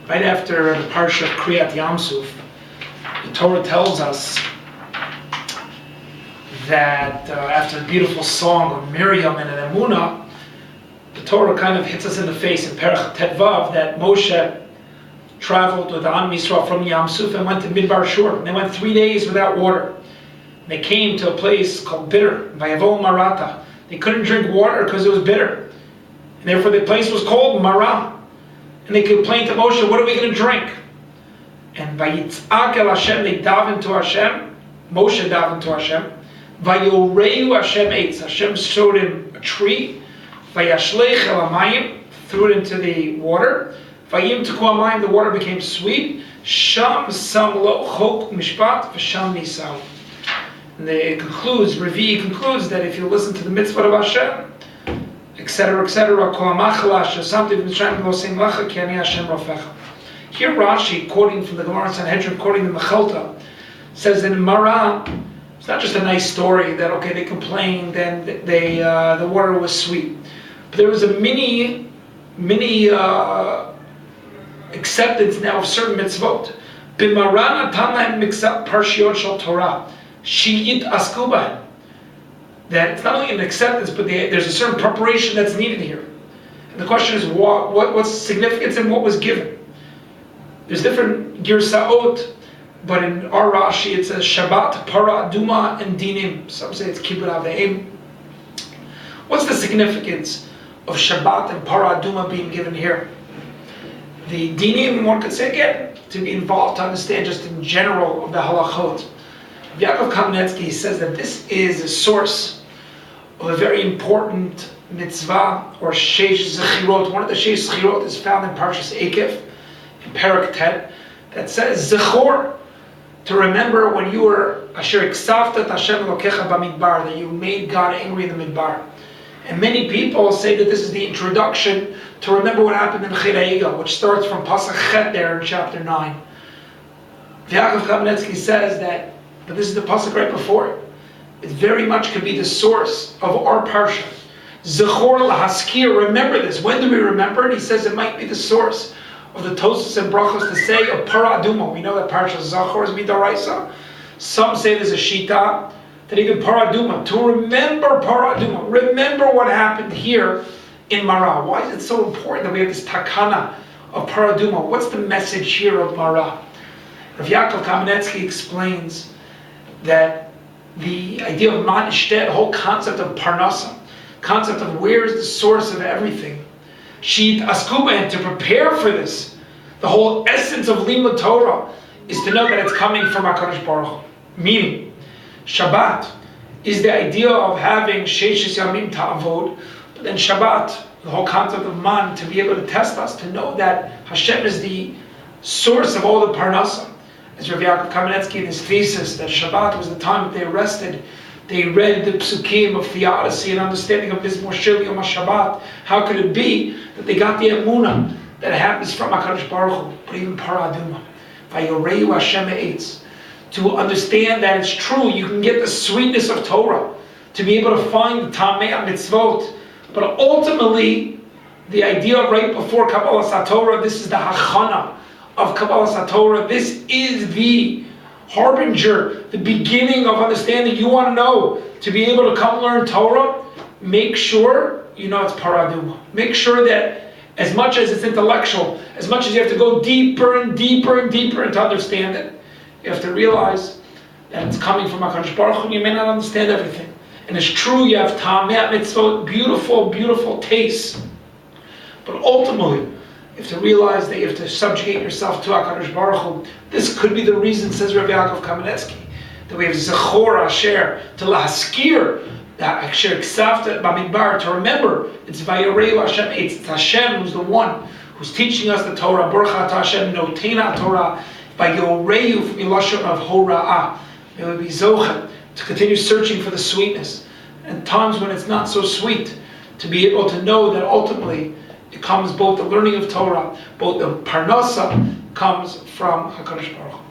right after the Parsha Kriyat Yamsuf, the Torah tells us that after the beautiful song of Miriam and an Emunah, the Torah kind of hits us in the face in Perach Tetvav that Moshe traveled with Am Yisrael from Yamsuf and went to Midbar Shur. And they went 3 days without water. And they came to a place called Bitter, Vayavo Marata. They couldn't drink water because it was bitter. And therefore the place was called Marah. And they complained to Moshe, what are we going to drink? And Vayitzak el Hashem, they davened to Hashem. Moshe davened to Hashem. Vayoreu Hashem eitz. Hashem showed him a tree. Vayashlech el hamayim, threw it into the water. Vayim teku hamayim, the water became sweet. Sham sam lo chok mishpat v'sham nisau. And it concludes, Revi concludes that if you listen to the mitzvah of Hashem, etc., etc., kol hamachalash, something in the Mitzrayim lo sim lacha ki ani Hashem rofecha. Here Rashi, quoting from the Gemara Sanhedrin, quoting the Hakotel, says in Marah, it's not just a nice story that, okay, they complained and the water was sweet. But there was a mini acceptance now of certain mitzvot. B'Marah natan lahem miksat parshiot shel Torah, sheyit asku bahem. That it's not only an acceptance, but there's a certain preparation that's needed here. And the question is, what's significance in what was given? There's different girsaot, but in our Rashi it says Shabbat, Para, Duma, and Dinim. Some say it's Kibbut Aveim. What's the significance of Shabbat and Para, Duma being given here? The Dinim, one could say again, to be involved, to understand just in general of the halachot. Yaakov Kamenetsky says that this is a source of a very important mitzvah, or Sheish Zechirot. One of the Sheish Zechirot is found in Parshas Ekev, in Perek Tet, that says Zechor, to remember when you were Asher Iksavtat Hashem Elokecha Bamidbar, that you made God angry in the Midbar. And many people say that this is the introduction to remember what happened in Chid HaEgel, which starts from Pasach Chet there in chapter 9. Yaakov Kamenetsky says that, but this is the Pasach right before it. It very much could be the source of our Parsha. Zechor Lahaskir, remember this. When do we remember it? He says it might be the source of the Tosas and Brachos to say of Para Aduma. We know that Parsha Zachor is Midaraisa. Some say there's a Shita that even Para Aduma, to remember Para Aduma, remember what happened here in Marah. Why is it so important that we have this takana of Para Aduma? What's the message here of Marah? Rav Yaakov Kamenetsky explains that the idea of Man Ishtet, the whole concept of Parnasa, concept of where is the source of everything, Sheet Askuba, and to prepare for this, the whole essence of Limud Torah is to know that it's coming from HaKadosh Baruch Hu. Meaning, Shabbat is the idea of having Sheishes Yamim Ta'avod, but then Shabbat, the whole concept of Man, to be able to test us, to know that Hashem is the source of all the Parnasa. As Rabbi Yaakov Kamenetsky in his thesis, that Shabbat was the time that they rested, they read the psukim of theodicy and understanding of Mizmor Shir Yom HaShabbat. How could it be that they got the emunah that happens from HaKadosh Baruch Hu, but even Para Aduma, Vayoreu Hashem eitz, to understand that it's true, you can get the sweetness of Torah, to be able to find the Tamei mitzvot, but ultimately, the idea right before Kabbalah SaTorah, this is the Hachana of Kabbalah SaTorah, this is the harbinger, the beginning of understanding. You want to know, to be able to come learn Torah, make sure you know it's Para Aduma. Make sure that as much as it's intellectual, as much as you have to go deeper and deeper and deeper and to understand it, you have to realize that it's coming from HaKadosh Baruch Hu, and you may not understand everything. And it's true, you have Tamei mitzvot, beautiful, beautiful tastes. But ultimately, you have to realize that you have to subjugate yourself to HaKadosh Baruch Hu. This could be the reason, says Rabbi Yaakov Kamenetsky, that we have Zechor Asher, to Lahaskir, that Asher Ksavta Bamidbar, to remember, it's Vayoreu Hashem, it's Hashem who's the one who's teaching us the Torah, Baruch Atah Hashem Notena Torah, Vayoreu from Ilashon of Hora'ah. May we be Zochen, to continue searching for the sweetness. And times when it's not so sweet, to be able to know that ultimately, it comes both the learning of Torah, both the Parnasa comes from HaKadosh Baruch Hu.